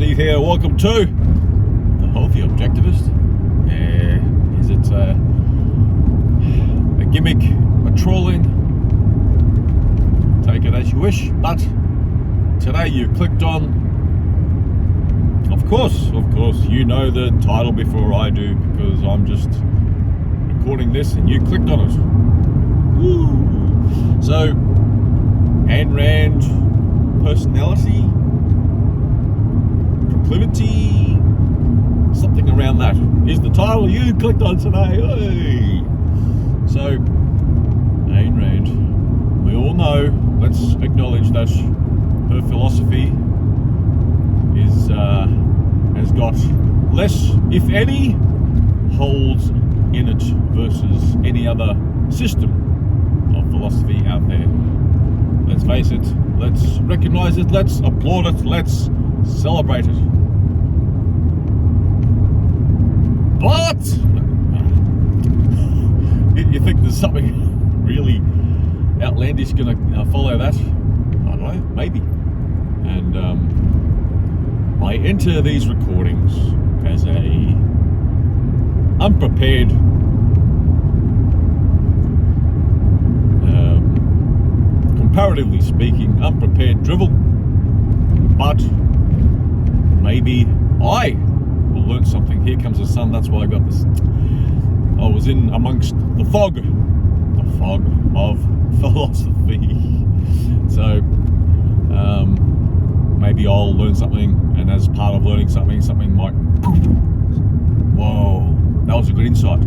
Steve here. Welcome to the Healthy Objectivist. Is it a gimmick, a trolling? Take it as you wish. But today you clicked on, of course, you know the title before I do because I'm just recording this and you clicked on it. Woo. So, Ayn Rand, personality, proclivity, something around that is the title you clicked on today. Hey. So, Ayn Rand, we all know, let's acknowledge that her philosophy is has got less, if any, holes in it versus any other system of philosophy out there. Let's face it, let's recognize it, let's applaud it, let's celebrate it. But you think there's something really outlandish going to follow that? I don't know, maybe. And I enter these recordings as a unprepared, comparatively speaking, unprepared drivel. But maybe I will learn something. Here comes the sun, that's why I got this. I was in amongst the fog of philosophy. So maybe I'll learn something, and as part of learning something might poof. Whoa, that was a good insight.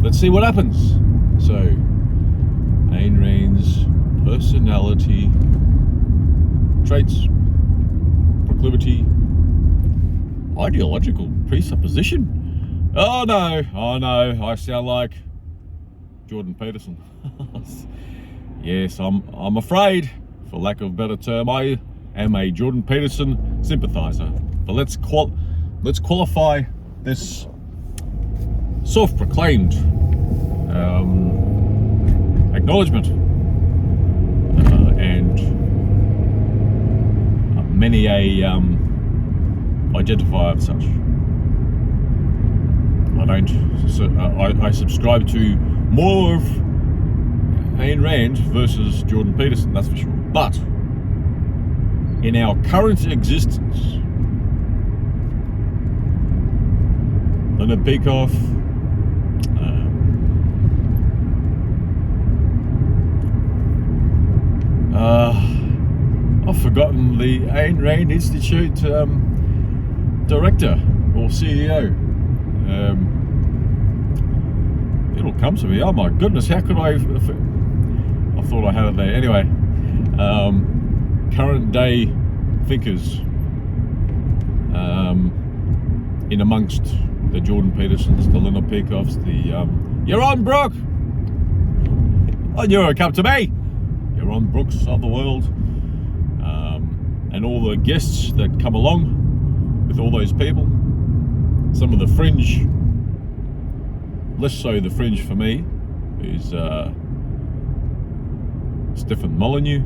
Let's see what happens. So, Ayn Rand's personality, traits, proclivity, ideological presupposition. Oh no, I sound like Jordan Peterson. Yes, I'm afraid, for lack of a better term, I am a Jordan Peterson sympathizer. But let's qualify this self-proclaimed acknowledgement and many a identifier of such. I subscribe to more of Ayn Rand versus Jordan Peterson, that's for sure. But in our current existence, Leonard Peikoff, I've forgotten the Ayn Rand Institute director or CEO. It'll come to me. Oh my goodness, how could I thought I had it there. Anyway, current day thinkers in amongst the Jordan Petersons, the Leonard Peikoffs, the you're on Brooke. I knew it would come to me. You're on Brooks of the world, and all the guests that come along with all those people. Some of the fringe, less so the fringe for me, is Stephen Molyneux.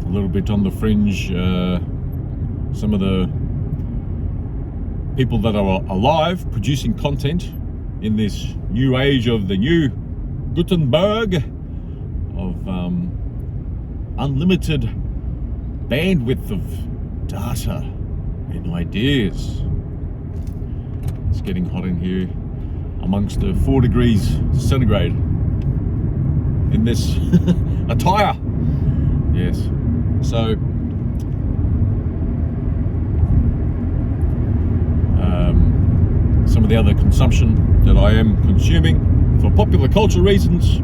A little bit on the fringe, some of the people that are alive producing content in this new age of the new Gutenberg of unlimited bandwidth of data and ideas. It's getting hot in here amongst 4 degrees centigrade in this attire. Yes. So some of the other consumption that I am consuming for popular culture reasons.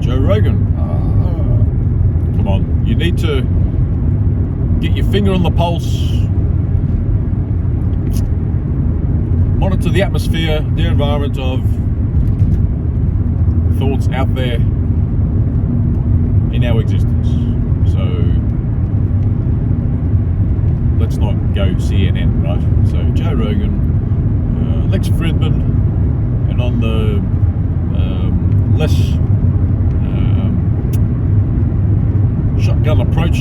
Joe Rogan. Come on, you need to get your finger on the pulse, monitor the atmosphere, the environment of thoughts out there in our existence. So let's not go CNN, right? So Joe Rogan, Lex Fridman, and on the less scattergun approach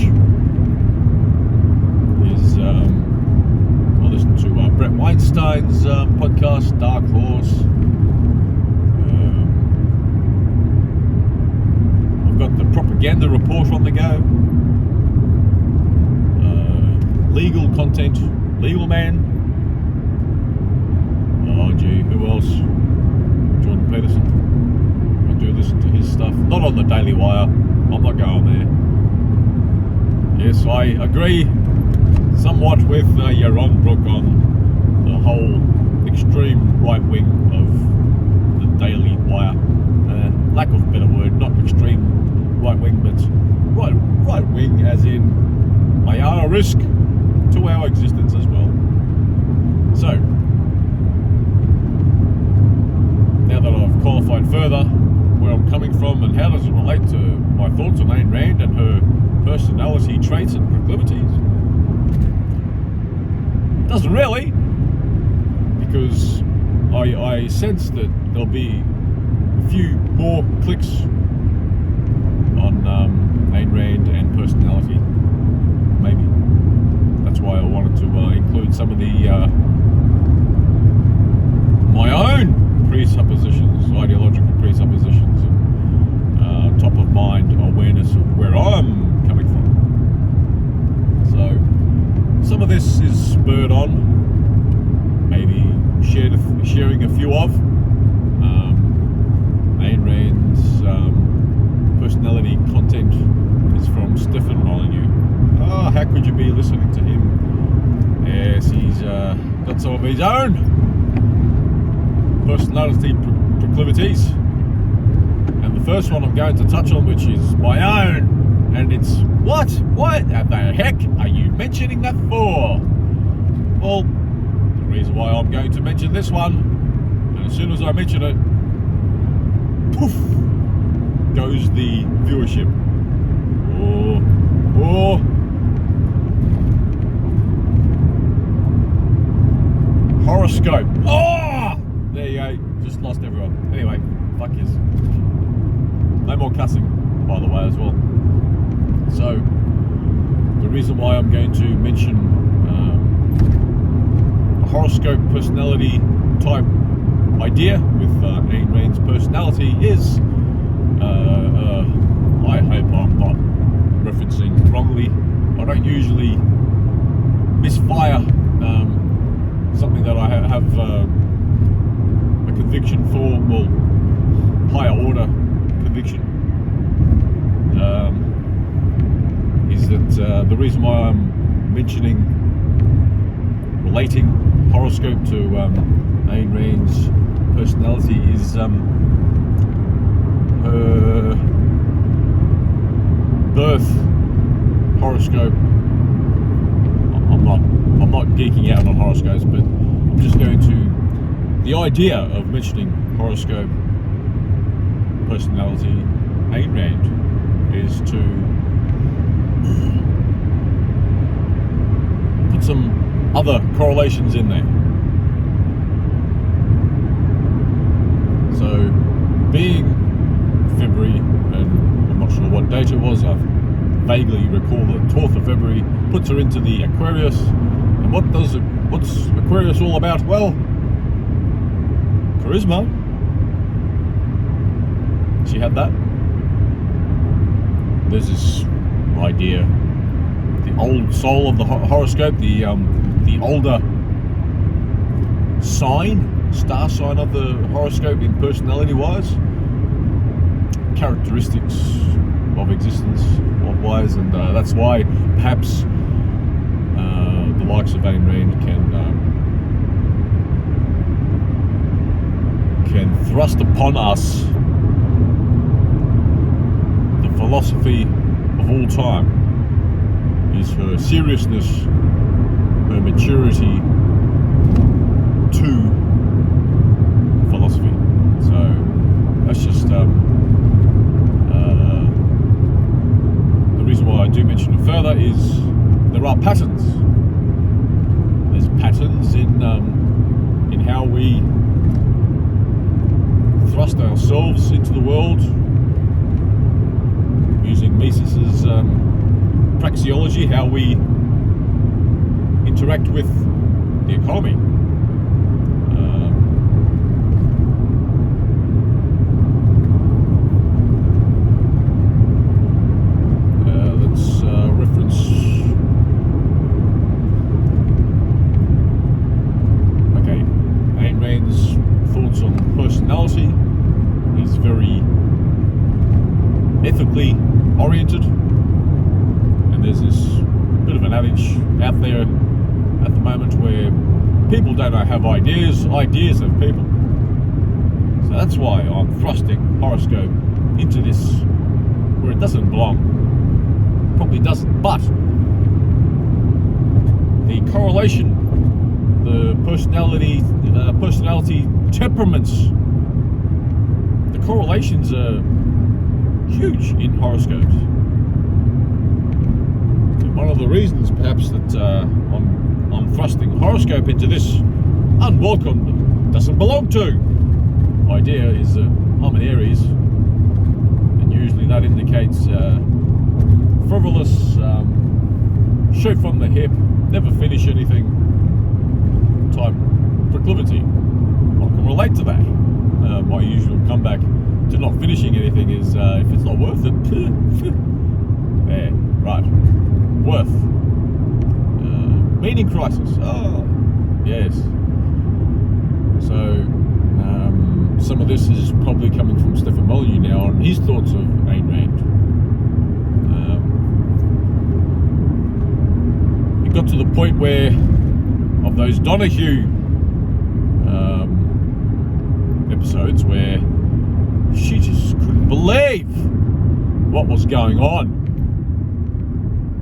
is I listen to Brett Weinstein's podcast, Dark Horse. I've got the Propaganda Report on the go. Legal content, Legal Man. Oh gee, who else? Jordan Peterson. I do listen to his stuff. Not on the Daily Wire. I'm not going there. Yes, I agree somewhat with Yaron Brook on the whole extreme right wing of the Daily Wire. Lack of a better word, not extreme right wing, but right wing as in they are a risk to our existence as well. So, now that I've qualified further where I'm coming from and how does it relate to my thoughts on Ayn Rand and her personality traits and proclivities, doesn't really, because I sense that there'll be a few more clicks on Ayn Rand and personality, maybe. That's why I wanted to include some of the my own presuppositions, ideological presuppositions, and top of mind awareness of where I'm coming from. So some of this is spurred on, maybe sharing a few of Ayn Rand's personality content is from Stefan Molyneux. Oh, how could you be listening to him? Yes, he's got some of his own personality proclivities. And the first one I'm going to touch on, which is my own, and it's, what the heck are you mentioning that for? Well, the reason why I'm going to mention this one, and as soon as I mention it, poof, goes the viewership. Oh. Horoscope. Oh! There you go. Just lost everyone. Anyway, fuck yes. No more cussing, by the way, as well. So, the reason why I'm going to mention a horoscope personality type idea with Ayn Rand's personality is, I hope I'm not referencing wrongly. I don't usually misfire something that I have a conviction for, well, higher order conviction, is that the reason why I'm relating horoscope to Ayn Rand's personality is her birth horoscope. I'm not geeking out on horoscopes, but I'm just going to, the idea of mentioning horoscope personality Ayn Rand is to put some other correlations in there. So, being February, and I'm not sure what date it was, I vaguely recall the 12th of February, puts her into the Aquarius. And what's Aquarius all about? Well, charisma. She had that. There's this idea, the old soul of the horoscope, the older star sign of the horoscope in personality-wise, characteristics of existence wise, and that's why perhaps the likes of Ayn Rand can thrust upon us the philosophy of all time is her seriousness, her maturity to philosophy. So that's just the reason why I do mention it further is there are patterns. There's patterns in how we thrust ourselves into the world, using Mises's praxeology, how we interact with the economy. Let's reference. Okay, Ayn Rand's thoughts on personality. He's very ethically oriented, and there's this bit of an adage out there at the moment where people don't have ideas have people. So that's why I'm thrusting horoscope into this where it doesn't belong. Probably doesn't, but the correlation, the personality temperaments, the correlations are huge in horoscopes. And one of the reasons perhaps that I'm thrusting horoscope into this unwelcome, doesn't belong to idea is that I'm an Aries, and usually that indicates frivolous, shoot from the hip, never finish anything type proclivity. I can relate to that. My usual comeback to not finishing anything is if it's not worth it. Yeah, right. Worth. Meaning crisis. Oh, yes. So, some of this is probably coming from Stephen Molyneux now on his thoughts of Ayn Rand. It got to the point where, of those Donahue episodes, where she just couldn't believe what was going on.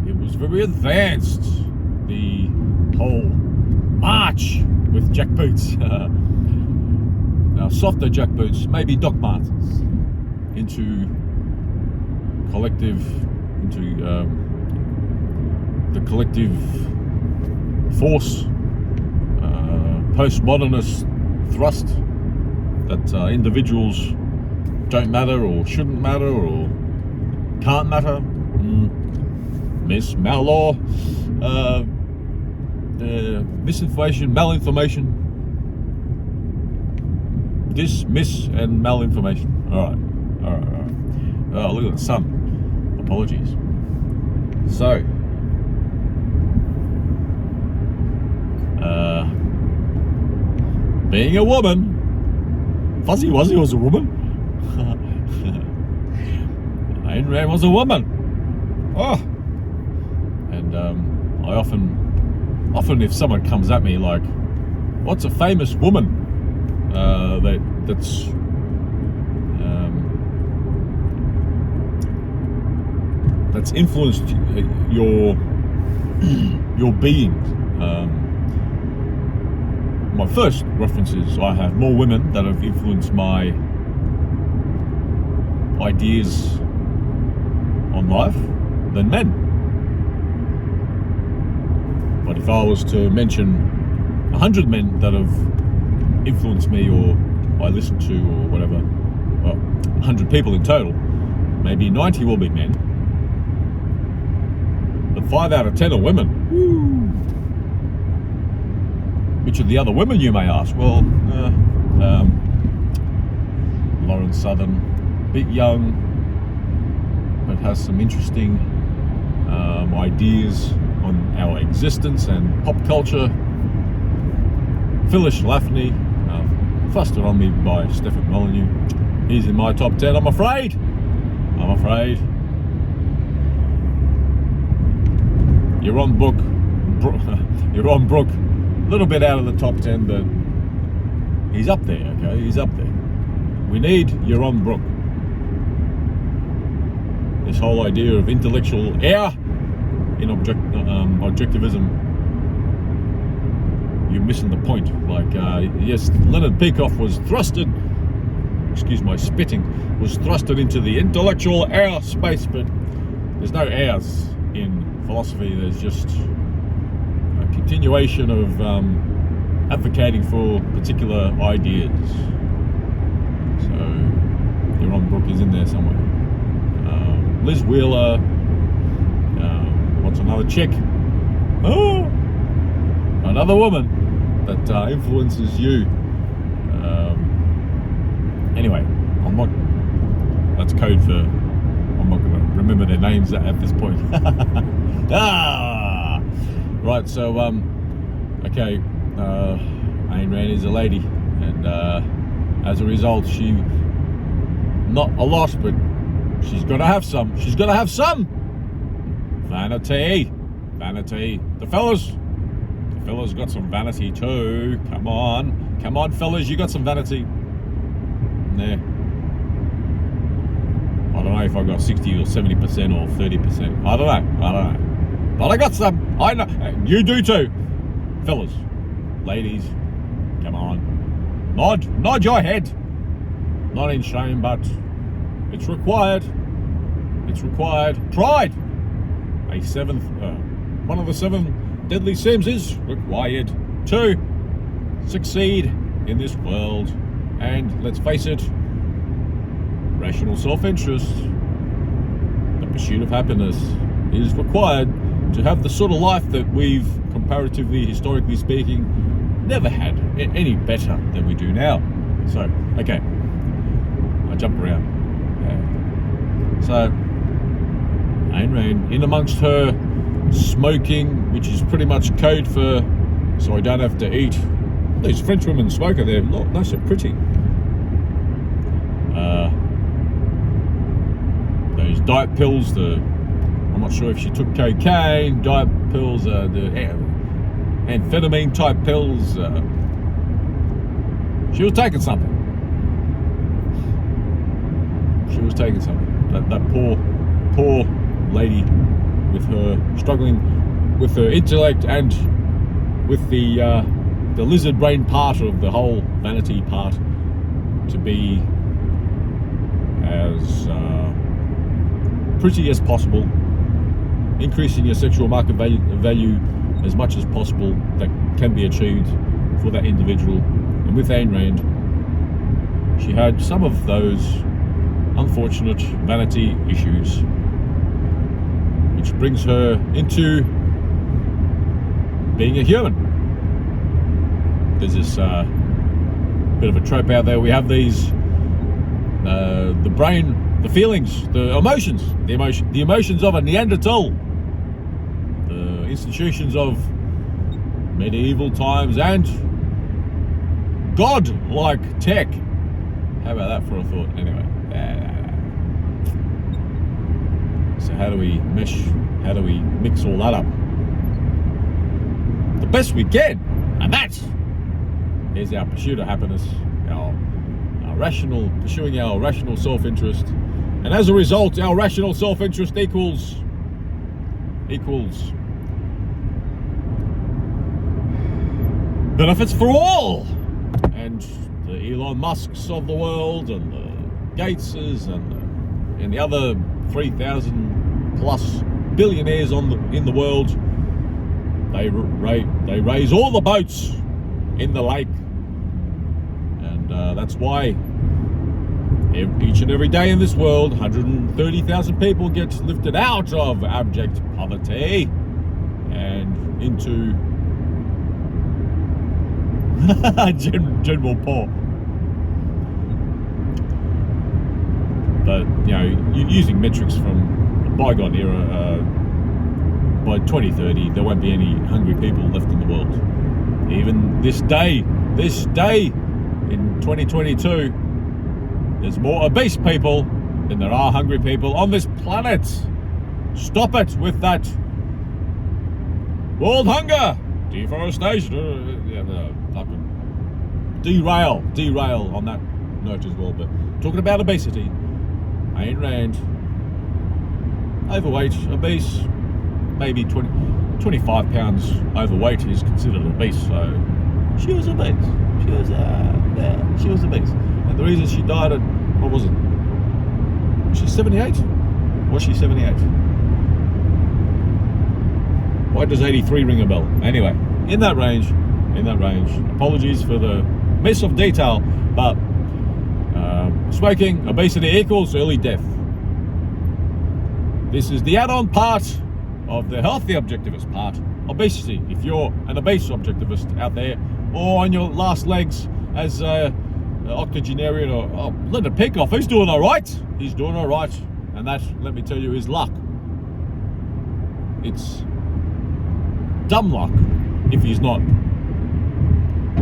It was very advanced, the whole march with jackboots. Now, softer jackboots, maybe Doc Martens, into the collective force, postmodernist thrust that individuals don't matter or shouldn't matter or can't matter. Miss Mallaw, misinformation, malinformation, miss and malinformation. All right. Oh, look at the sun. Apologies. So, being a woman, Fuzzy Wuzzy was a woman. Ayn Rand was a woman. Oh, and I often if someone comes at me like, "What's a famous woman that's influenced your being?" My first reference is I have more women that have influenced my ideas on life than men. But if I was to mention 100 men that have influenced me or I listen to or whatever, well, 100 people in total, maybe 90 will be men. But 5 out of 10 are women. Woo. Which are the other women, you may ask? Well, Lauren Southern, a bit young, but has some interesting ideas on our existence and pop culture. Phyllis Schlafly, thrusted on me by Stephen Molyneux. He's in my top 10, I'm afraid. You're on Brooke. A little bit out of the top 10, but he's up there, okay? He's up there. We need Yaron Brook. This whole idea of intellectual error in objectivism, you're missing the point. Like, yes, Leonard Peikoff was thrusted, excuse my spitting, was thrusted into the intellectual error space, but there's no errors in philosophy. There's just a continuation of advocating for particular ideas. So Yaron Brook is in there somewhere. Liz Wheeler, another chick. Oh, another woman that influences you. Anyway, I'm not. That's code for. I'm not going to remember their names at this point. Right. So okay. Ayn Rand is a lady, and as a result, she not a lot, but she's got to have some. She's got to have some vanity. The fellas got some vanity too. Come on, fellas, you got some vanity. Nah. I don't know if I got 60 or 70% or 30%. I don't know. But I got some. I know. You do too. Fellas, ladies, come on. Nod your head. Not in shame, but it's required. Pride. One of the 7 deadly sins is required to succeed in this world. And let's face it, rational self-interest, the pursuit of happiness, is required to have the sort of life that we've, comparatively, historically speaking, never had any better than we do now. So, okay, I jump around. So, Ayn Rand, in amongst her smoking, which is pretty much code for so I don't have to eat. These French women smoke, they're not so pretty. Those diet pills, I'm not sure if she took cocaine, diet pills, the amphetamine type pills. She was taking something. That poor lady, with her struggling with her intellect and with the lizard brain part of the whole vanity part, to be as pretty as possible, increasing your sexual market value as much as possible that can be achieved for that individual. And with Ayn Rand, she had some of those unfortunate vanity issues, which brings her into being a human. There's this bit of a trope out there. We have these, the brain, the feelings, the emotions of a Neanderthal, the institutions of medieval times, and God-like tech. How about that for a thought? Anyway, so how do we mix all that up? The best we can, and that is our pursuit of happiness, pursuing our rational self-interest, and as a result, our rational self-interest equals benefits for all, and the Elon Musks of the world, and the Gateses, and the other 3,000 plus billionaires in the world. They raise all the boats in the lake, and that's why each and every day in this world, 130,000 people get lifted out of abject poverty and into general poor. But using metrics from a bygone era, by 2030 there won't be any hungry people left in the world. Even this day in 2022, there's more obese people than there are hungry people on this planet. Stop it with that world hunger, deforestation. Derail on that note as well. But talking about obesity, Ayn Rand, overweight, obese, maybe 25 pounds overweight is considered obese. So she was obese. She was obese. And the reason she died at, what was it? Was she 78? Was she 78? Why does 83 ring a bell? Anyway, in that range. Apologies for the miss of detail, but smoking, obesity equals early death. This is the add-on part of the healthy objectivist part. Obesity. If you're an obese objectivist out there, or on your last legs as a octogenarian, or Leonard Peikoff, he's doing all right. He's doing all right, and that, let me tell you, is luck. It's dumb luck if he's not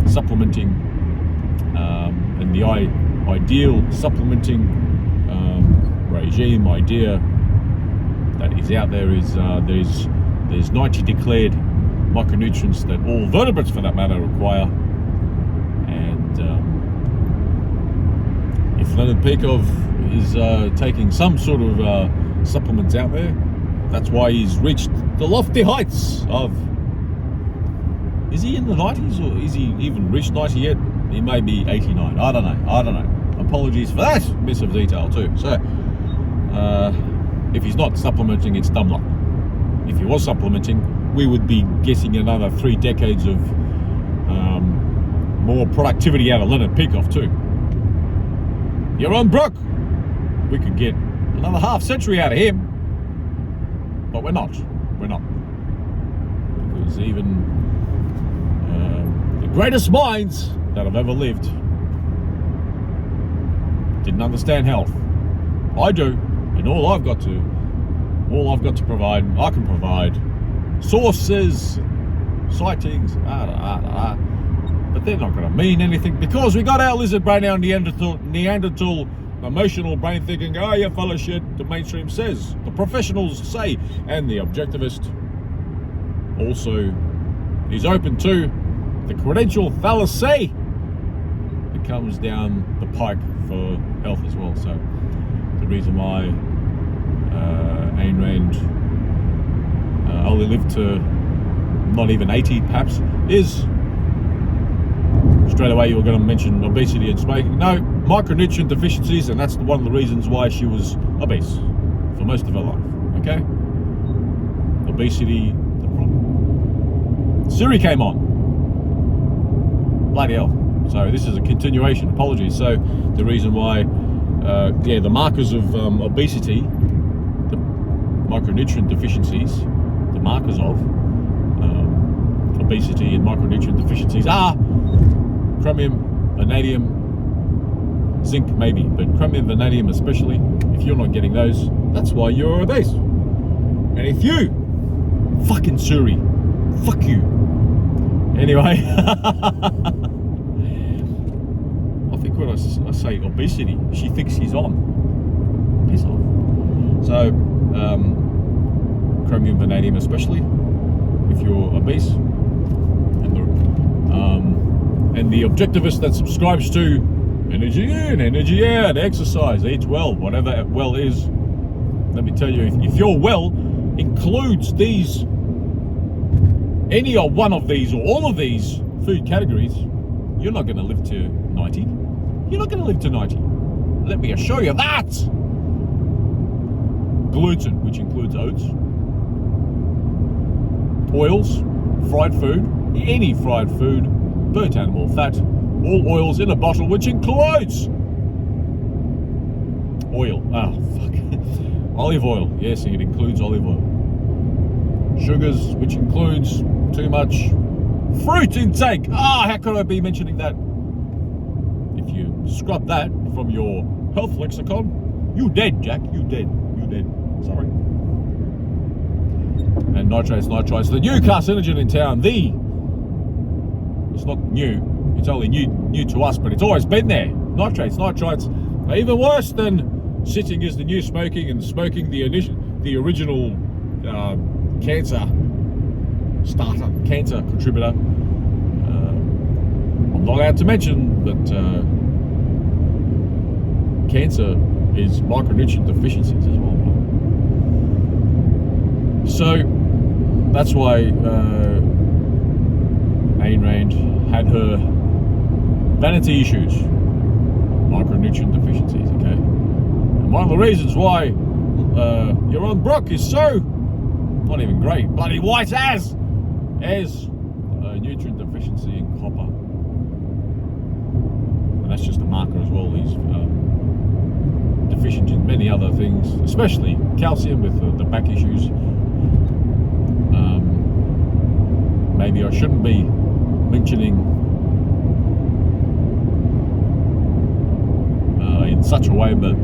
supplementing, and the ideal supplementing regime idea that is out there is there's 90 declared micronutrients that all vertebrates, for that matter, require. And if Leonard Peikoff is taking some sort of supplements out there, that's why he's reached the lofty heights of... Is he in the 90s, or is he even reached 90 yet? He may be 89. I don't know. Apologies for that miss of detail too. So, if he's not supplementing, it's dumb luck. If he was supplementing, we would be getting another 3 decades of more productivity out of Leonard Peikoff too. Yaron Brook, we could get another half century out of him, but we're not, because even the greatest minds that have ever lived didn't understand health. I do, and all I've got to provide, I can provide sources, sightings, but they're not going to mean anything, because we got our lizard brain, our Neanderthal emotional brain thinking, oh yeah, fellow shit, the mainstream says, the professionals say, and the objectivist also is open to the credential fallacy that comes down the pike for health as well. So the reason why Ayn Rand only lived to not even 80 perhaps is, straight away you're going to mention obesity and smoking. No, micronutrient deficiencies, and that's one of the reasons why she was obese for most of her life. Okay? Obesity, the problem. Siri came on. Bloody hell. So this is a continuation. Apologies. So the reason why, the markers of obesity, the micronutrient deficiencies, the markers of obesity and micronutrient deficiencies are chromium, vanadium, zinc maybe, but chromium, vanadium especially. If you're not getting those, that's why you're obese. And if you, fucking Suri, fuck you. Anyway, I think when I say obesity, she thinks he's on. Piss off. So, chromium, vanadium especially, if you're obese, and the objectivist that subscribes to energy in, energy out, exercise, eat well, whatever well is, let me tell you, if your well includes these, any or one of these or all of these food categories, you're not going to live to 90. You're not going to live to 90. Let me assure you that. Gluten, which includes oats, oils, fried food, any fried food, burnt animal fat, all oils in a bottle, which includes oil. Olive oil. Yes, it includes olive oil. Sugars, which includes too much fruit intake. How could I be mentioning that? If you scrub that from your health lexicon, you dead, Jack. You dead. Sorry. And nitrates, the new carcinogen in town. It's not new, it's only new to us, but it's always been there. Nitrates are even worse than sitting is the new smoking, and smoking the original cancer starter, cancer contributor. I'm not allowed to mention that cancer is micronutrient deficiencies as well. So that's why Ayn Rand had her vanity issues, micronutrient deficiencies, okay? And one of the reasons why Yaron Brook is so, not even great, bloody white as nutrient deficiency in copper. And that's just a marker as well. He's deficient in many other things, especially calcium with the back issues. maybe I shouldn't be mentioning in such a way, but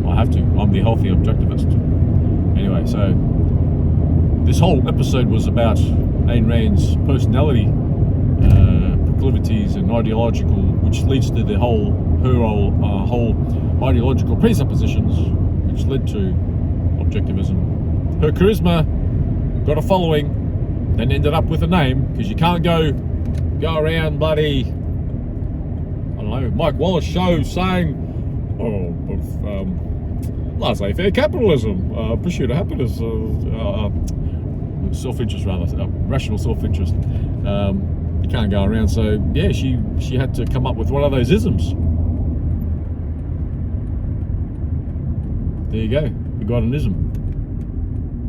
I have to. I'm the healthy objectivist. Anyway, so this whole episode was about Ayn Rand's personality, proclivities, and ideological, which leads to her whole ideological presuppositions, which led to objectivism. Her charisma got a following, then ended up with a name, because you can't go around bloody, I don't know, Mike Wallace show saying, laissez-faire capitalism, pursuit of happiness, self-interest rather, rational self-interest. You can't go around. So yeah, she had to come up with one of those isms. There you go. We got an ism.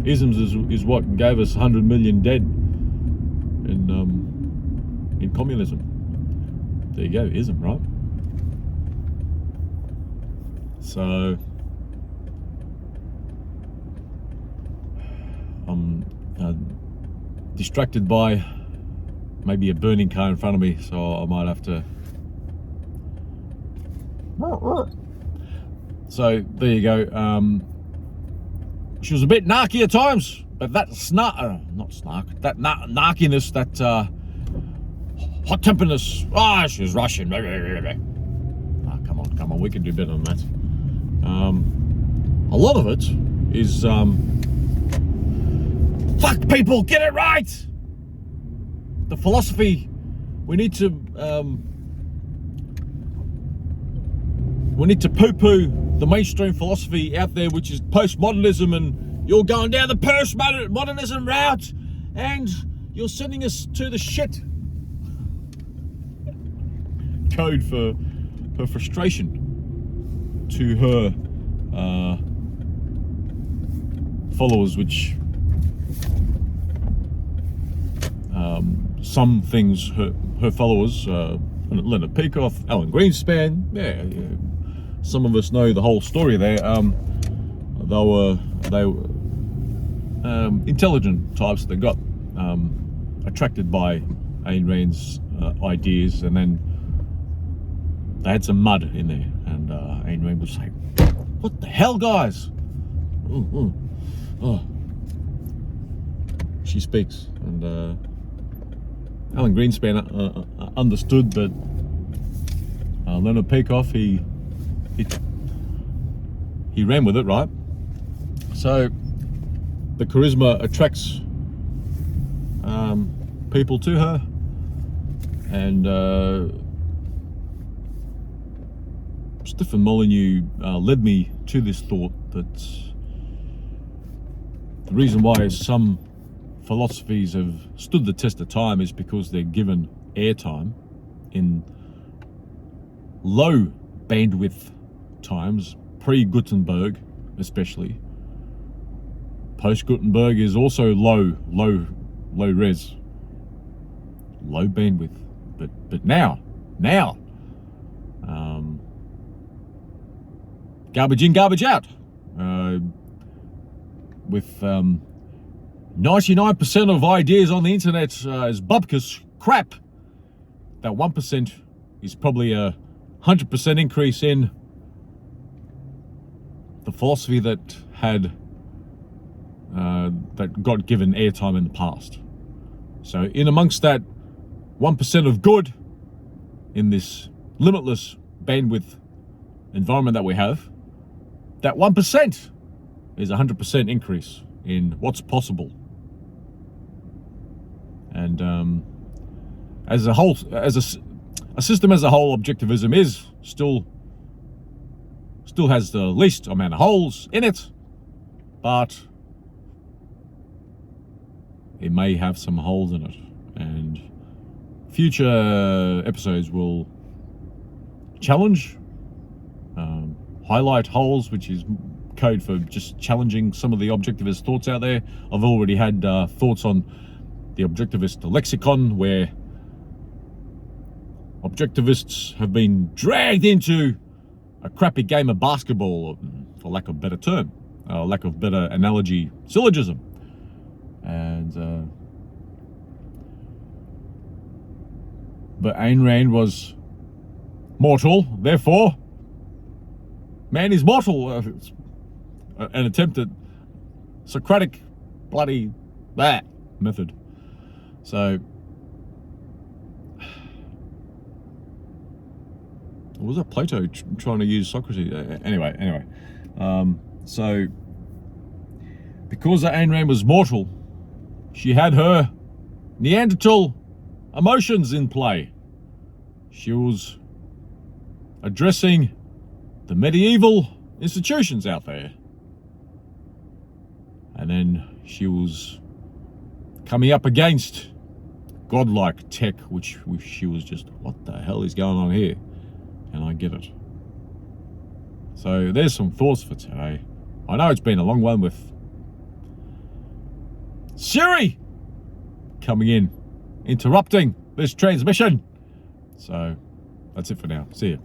Isms is what gave us 100 million dead in communism. There you go, ism, right? So I'm distracted by maybe a burning car in front of me, so I might have to. So there you go. She was a bit narky at times, but that narkiness, that hot temperedness. She was Russian. Come on, we can do better than that. A lot of it is fuck people, get it right. The philosophy, we need to poo-poo the mainstream philosophy out there, which is postmodernism, and you're going down the postmodernism route, and you're sending us to the shit. Code for her frustration to her followers, which some things her followers, Leonard Peikoff, Alan Greenspan, yeah, some of us know the whole story there. They were intelligent types that got attracted by Ayn Rand's ideas, and then they had some mud in there, and Ayn Rand was saying, "What the hell, guys?" Oh. She speaks, and Alan Greenspan understood, but Leonard Peikoff, he ran with it, right? So the charisma attracts people to her, and Stephen Molyneux led me to this thought that the reason why some philosophies have stood the test of time is because they're given airtime in low bandwidth times, pre-Gutenberg especially. Post-Gutenberg is also low res, low bandwidth, but now garbage in, garbage out, with 99% of ideas on the internet is bupkis crap. That 1% is probably a 100% increase in the philosophy that had that got given airtime in the past. So in amongst that 1% of good in this limitless bandwidth environment that we have, that 1% is a 100% increase in what's possible. And as a whole, as a system as a whole, objectivism is still has the least amount of holes in it, but it may have some holes in it, and future episodes will challenge, highlight holes, which is code for just challenging some of the objectivist thoughts out there. I've already had thoughts on the objectivist lexicon, where objectivists have been dragged into a crappy game of basketball, for lack of a better term, lack of better analogy, syllogism. And But Ayn Rand was mortal, therefore man is mortal. It's an attempt at Socratic bloody that method. So was that Plato trying to use Socrates? Anyway, so because Ayn Rand was mortal, she had her Neanderthal emotions in play. She was addressing the medieval institutions out there. And then she was coming up against godlike tech, which she was just, what the hell is going on here? And I get it. So there's some thoughts for today. I know it's been a long one with Siri coming in, interrupting this transmission. So that's it for now. See you.